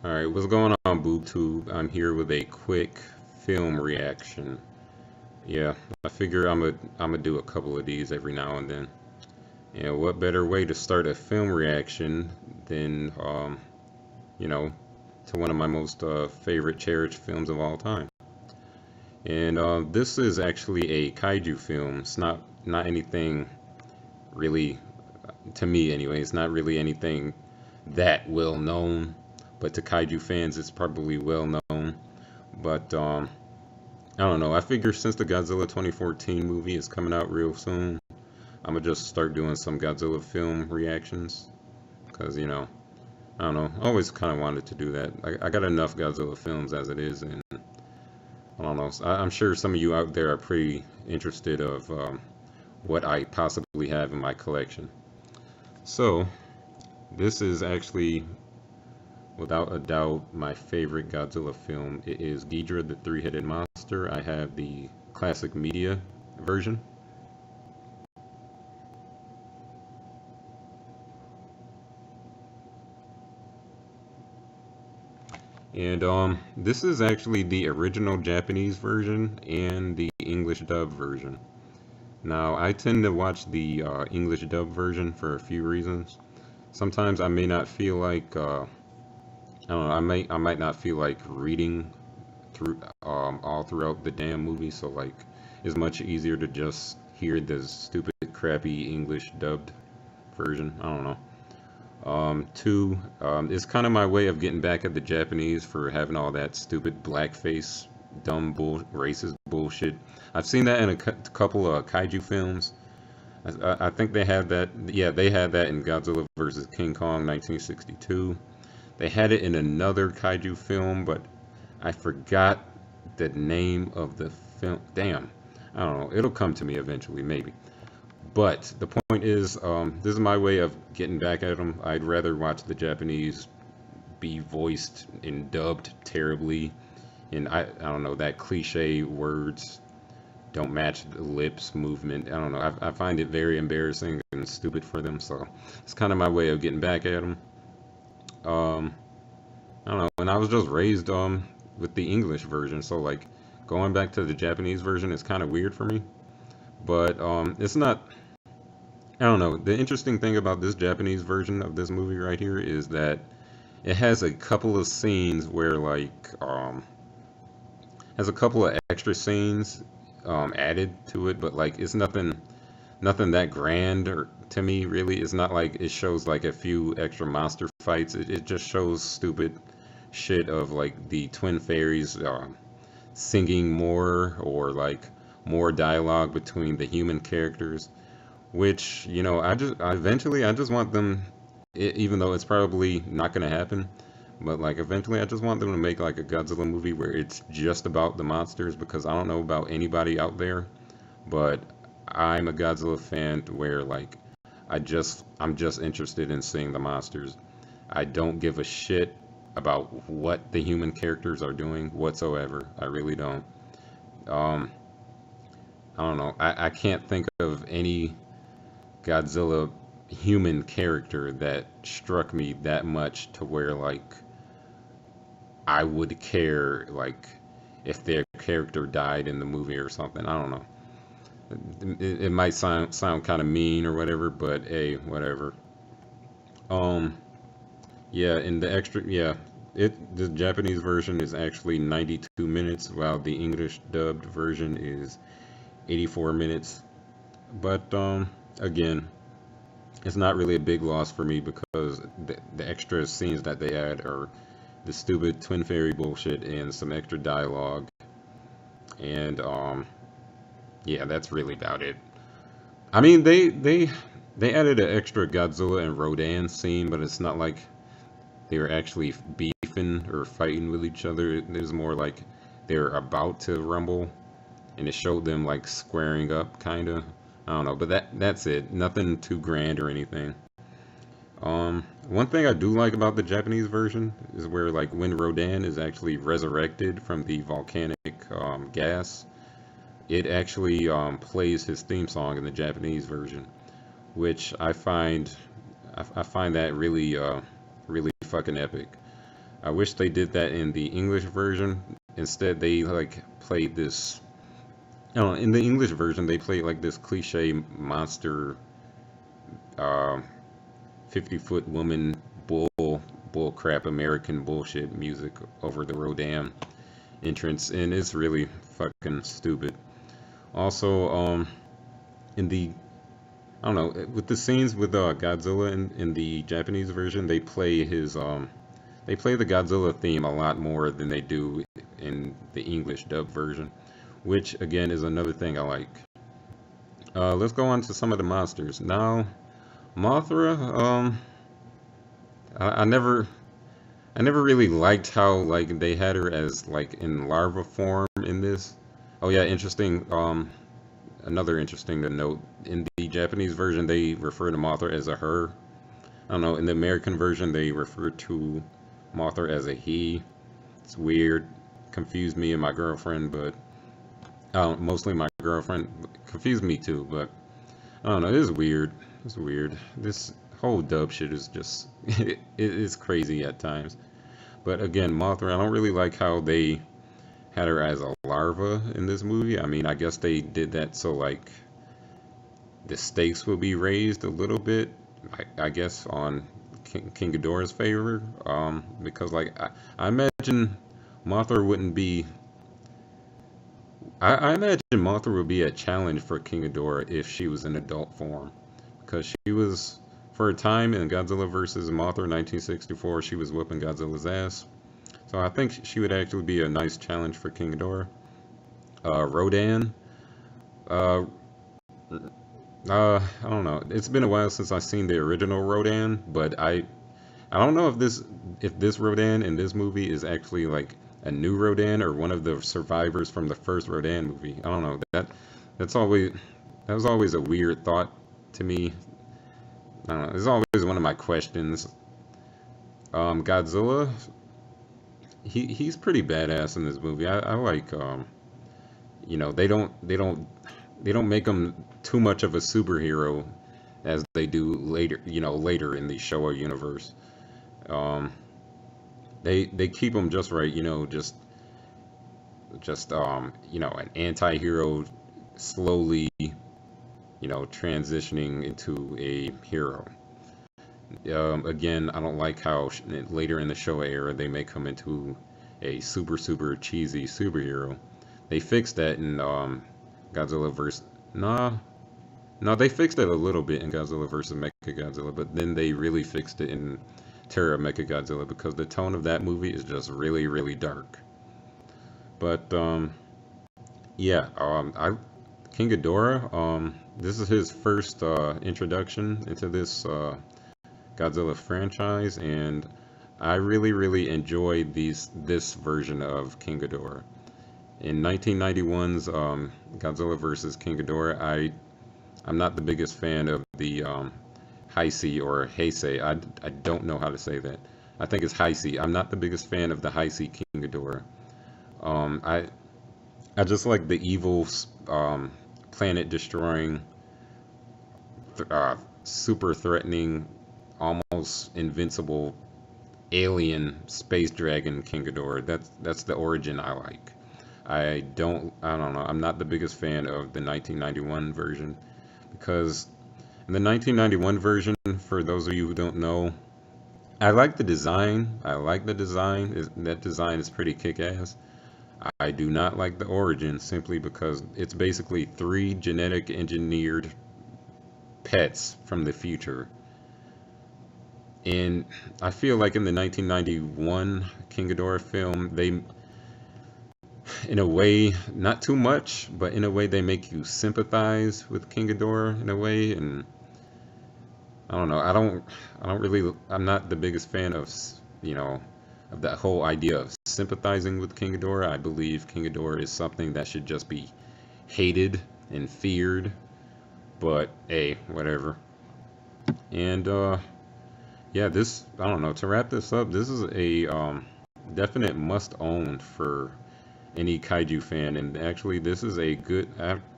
Alright, what's going on, BoobTube? I'm here with a quick film reaction. Yeah, I figure I'm gonna do a couple of these every now and then. And what better way to start a film reaction than, you know, to one of my most favorite cherished films of all time. And this is actually a kaiju film. It's not anything really, to me anyway. It's not really anything that well known, but to kaiju fans, it's probably well known. But I don't know. I figure since the Godzilla 2014 movie is coming out real soon, I'm gonna just start doing some Godzilla film reactions. Cause I don't know. I always kind of wanted to do that. I got enough Godzilla films as it is, and I don't know. I'm sure some of you out there are pretty interested of what I possibly have in my collection. So this is actually, without a doubt, my favorite Godzilla film. It is Ghidorah, the three-headed monster. I have the classic media version. And this is actually the original Japanese version and the English dub version. Now, I tend to watch the English dub version for a few reasons. Sometimes I may not feel like I don't know. I might not feel like reading through all throughout the damn movie. So like, it's much easier to just hear the stupid, crappy English dubbed version. I don't know. Two, it's kind of my way of getting back at the Japanese for having all that stupid blackface, dumb racist bullshit. I've seen that in a couple of kaiju films. I think they had that. Yeah, they had that in Godzilla versus King Kong 1962. They had it in another kaiju film, but I forgot the name of the film. Damn, I don't know. It'll come to me eventually, maybe. But the point is, this is my way of getting back at them. I'd rather watch the Japanese be voiced and dubbed terribly, and I don't know, that cliche words don't match the lips movement. I don't know. I find it very embarrassing and stupid for them. So it's kind of my way of getting back at them. Um, I don't know. And I was just raised with the English version, so like going back to the Japanese version is kind of weird for me. But it's not. I don't know. The interesting thing about this Japanese version of this movie right here is that it has a couple of scenes where like has a couple of extra scenes added to it, but like it's nothing that grand or to me really. It's not like it shows like a few extra monster fights. It just shows stupid shit of like the twin fairies singing more, or like more dialogue between the human characters, which eventually I just want them, even though it's probably not going to happen, but like eventually I just want them to make like a Godzilla movie where it's just about the monsters, because I don't know about anybody out there, but I'm a Godzilla fan where like I'm just interested in seeing the monsters. I don't give a shit about what the human characters are doing whatsoever. I really don't. Um, I don't know. I can't think of any Godzilla human character that struck me that much to where like I would care like if their character died in the movie or something. I don't know. It might sound kind of mean or whatever, but hey, whatever. Um, yeah, and the extra, yeah, the Japanese version is actually 92 minutes, while the English dubbed version is 84 minutes. But again, it's not really a big loss for me because the extra scenes that they add are the stupid twin fairy bullshit and some extra dialogue. And yeah, that's really about it. I mean, they added an extra Godzilla and Rodan scene, but it's not like they were actually beefing or fighting with each other. It was more like they're about to rumble, and it showed them like squaring up, kind of. I don't know, but that's it. Nothing too grand or anything. One thing I do like about the Japanese version is where like when Rodan is actually resurrected from the volcanic gas, it actually plays his theme song in the Japanese version, which I find that really really fucking epic. I wish they did that in the English version. Instead, they like played this. I don't know, in the English version, they played like this cliche monster, uh, 50-foot woman bull crap American bullshit music over the Rodan entrance, and it's really fucking stupid. Also, in the I don't know, with the scenes with Godzilla in the Japanese version, they play the Godzilla theme a lot more than they do in the English dub version, which again is another thing I like. Let's go on to some of the monsters now. Mothra, I, I never I never really liked how like they had her as like in larva form in this. Oh yeah, interesting. Another interesting to note, in the Japanese version they refer to Mothra as a her. I don't know, in the American version they refer to Mothra as a he. It's weird. Confused me and my girlfriend, but mostly my girlfriend. Confused me too, but I don't know. It is weird. It's weird. This whole dub shit is just it's crazy at times. But again, Mothra, I don't really like how they had her as a larva in this movie. I mean, I guess they did that so like the stakes will be raised a little bit. I guess on King Ghidorah's favor, because like I imagine Mothra wouldn't be. I imagine Mothra would be a challenge for King Ghidorah if she was in adult form, because she was for a time in Godzilla vs. Mothra 1964. She was whooping Godzilla's ass, so I think she would actually be a nice challenge for King Ghidorah. Rodan. Uh, I don't know. It's been a while since I've seen the original Rodan, but I don't know if this Rodan in this movie is actually like a new Rodan or one of the survivors from the first Rodan movie. I don't know. That's always that was always a weird thought to me. I don't know. It's always one of my questions. Godzilla, he's pretty badass in this movie. I like you know, they don't make him too much of a superhero as they do later, you know, later in the Showa universe. Um, they keep him just right, you know, just you know, an anti-hero slowly, you know, transitioning into a hero. Again, I don't like how later in the Showa era they make him into a super cheesy superhero. They fixed that in Godzilla vs. Nah, no, they fixed it a little bit in Godzilla vs. Mechagodzilla, but then they really fixed it in Terra Mechagodzilla because the tone of that movie is just really dark. But yeah, I King Ghidorah, this is his first introduction into this Godzilla franchise, and I really enjoyed this version of King Ghidorah. In 1991's Godzilla vs. King Ghidorah, I'm not the biggest fan of the Heisei or Heisei. I don't know how to say that. I think it's Heisei. I'm not the biggest fan of the Heisei King Ghidorah. Um, I I just like the evil, planet destroying, super threatening, almost invincible alien space dragon King Ghidorah. That's the origin I like. I don't know. I'm not the biggest fan of the 1991 version because in the 1991 version, for those of you who don't know, I like the design. I like the design. That design is pretty kick-ass. I do not like the origin simply because it's basically three genetic engineered pets from the future. And I feel like in the 1991 King Ghidorah film, they, in a way, not too much, but in a way they make you sympathize with King Ghidorah in a way. And I don't know. I don't really. I'm not the biggest fan of, you know, of that whole idea of sympathizing with King Ghidorah. I believe King Ghidorah is something that should just be hated and feared. But hey, whatever. And yeah, this, I don't know. To wrap this up, this is a definite must own for any kaiju fan. And actually, this is a good,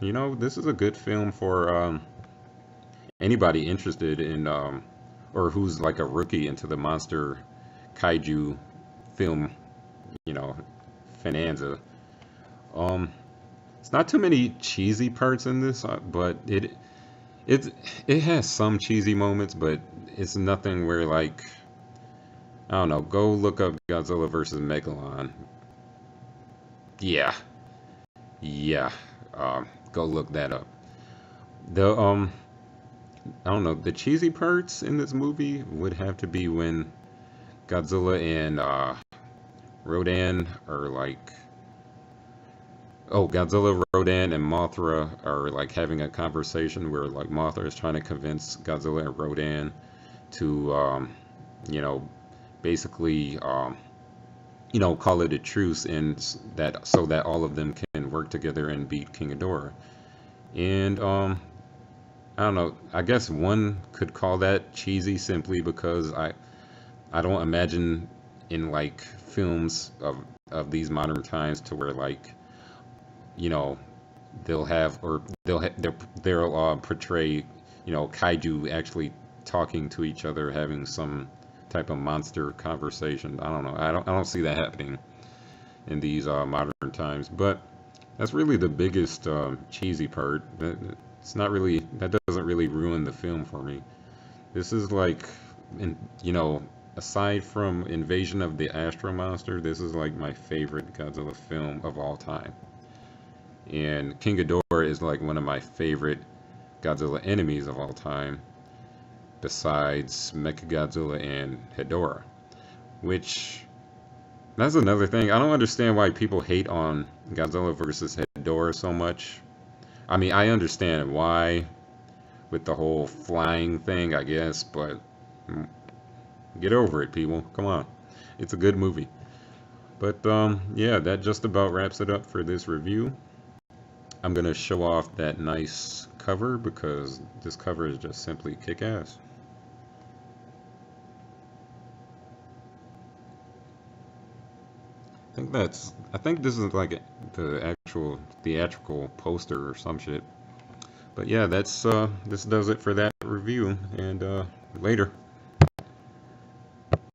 you know, this is a good film for anybody interested in or who's like a rookie into the monster kaiju film, you know, Finanza. Um, it's not too many cheesy parts in this, but it it has some cheesy moments, but it's nothing where like I don't know. Go look up Godzilla versus Megalon. Yeah, yeah. Go look that up. The I don't know. The cheesy parts in this movie would have to be when Godzilla and Rodan are like, oh, Godzilla, Rodan, and Mothra are like having a conversation where like Mothra is trying to convince Godzilla and Rodan to, you know, basically, call it a truce and that so that all of them can work together and beat King Ghidorah. And I don't know. I guess one could call that cheesy simply because I don't imagine in like films of these modern times to where like you know they'll have or they'll portray kaiju actually talking to each other having some type of monster conversation. I don't know. I don't see that happening in these modern times. But that's really the biggest cheesy part. It's not really that doesn't really ruin the film for me. This is like, in, aside from Invasion of the Astro Monster, this is like my favorite Godzilla film of all time. And King Ghidorah is like one of my favorite Godzilla enemies of all time, besides Mechagodzilla and Hedorah. Which, that's another thing. I don't understand why people hate on Godzilla versus Hedorah so much. I mean, I understand why with the whole flying thing, I guess, but get over it, people. Come on. It's a good movie. But yeah, that just about wraps it up for this review. I'm going to show off that nice cover because this cover is just simply kick-ass. I think this is like the actual theatrical poster or some shit. But yeah, this does it for that review, and later.